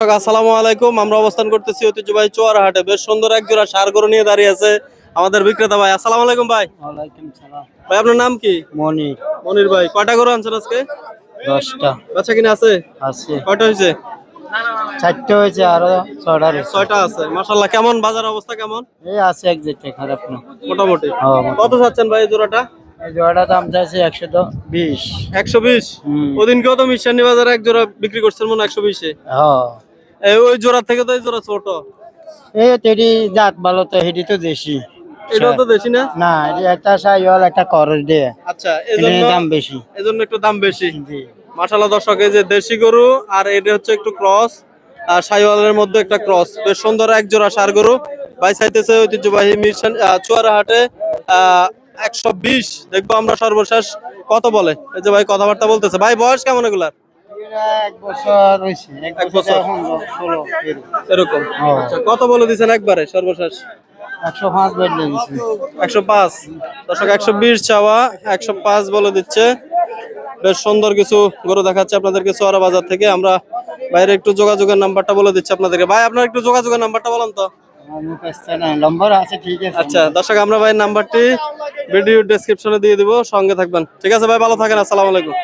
আসসালামু আলাইকুম। আমরা অবস্থান করতেছি ঐতিহ্যবাহী চুয়ারহাটে। বেশ সুন্দর এক জোড়া ষাঁড় গরু নিয়ে দাঁড়িয়ে আছে আমাদের বিক্রেতা ভাই। আসসালামু আলাইকুম ভাই। ওয়ালাইকুম সালাম। ভাই আপনার নাম কি? মনির। মনির ভাই। কয়টা গরু আনছেন আজকে? 10টা বেচা কিনা আছে? আছে। কয়টা হয়েছে? 4টে হয়েছে, আরো 6টা রয়েছে। 6টা আছে। মাশাআল্লাহ। কেমন বাজার অবস্থা কেমন? এই আছে এক যেতে খারাপ না। মোটামুটি। মোটামুটি। কত চাচ্ছেন ভাই এই জোড়াটা? এই জোড়াটা দাম চাইছে 120। 120। ওদিনকেও তো মিশানি বাজারে এক জোড়া বিক্রি করছেন মনে 120 এ। ওই জোড়া থেকে তো এই জোড়া ছোট। এই তেরি জাত ভালো তো, হেডি তো দেশি। এটাও তো দেশি না? না, এটা সাইওয়াল, একটা করস দিয়ে। আচ্ছা, এজন্য দাম বেশি। এজন্য একটু দাম বেশি। জি। মাশাআল্লাহ দর্শক, এই যে দেশি গরু আর এটা হচ্ছে একটু ক্রস, আর শাহিওয়ালের মধ্যে একটা ক্রস। বেশ সুন্দর এক জোড়া ষাঁড় গরু ভাই চাইতেছে ঐতিহ্যবাহী মিরসান চুয়ারহাটে 120। দেখবো আমরা সর্বশেষ কত বলে। এই যে ভাই কথাবার্তা বলতেছে। ভাই বয়স কেমন এগুলার? এক বছর হয়েছে। এক বছর 16 এরকম। আচ্ছা, কত বলে দিচ্ছেন একবারে সর্বশেষ? 105 বেড লেগেছে। 105। দর্শক 120 চাওয়া, 105 বলে দিচ্ছে। বেশ সুন্দর কিছু গরু দেখাচ্ছে আপনাদেরকে চুয়ারা বাজার থেকে। আমরা বাইরে একটু যোগাযোগের নাম্বারটা বলে দিচ্ছি আপনাদেরকে। ভাই আপনার একটু যোগাযোগের নাম্বারটা বলেন তো। নম্বর আছে, ঠিক আছে। আচ্ছা দর্শক, আমরা ভাই নাম্বারটি ভিডিও ডেসক্রিপশনে দিয়ে দিব, সঙ্গে থাকবেন। ঠিক আছে ভাই, ভালো থাকেন। আসসালামু আলাইকুম।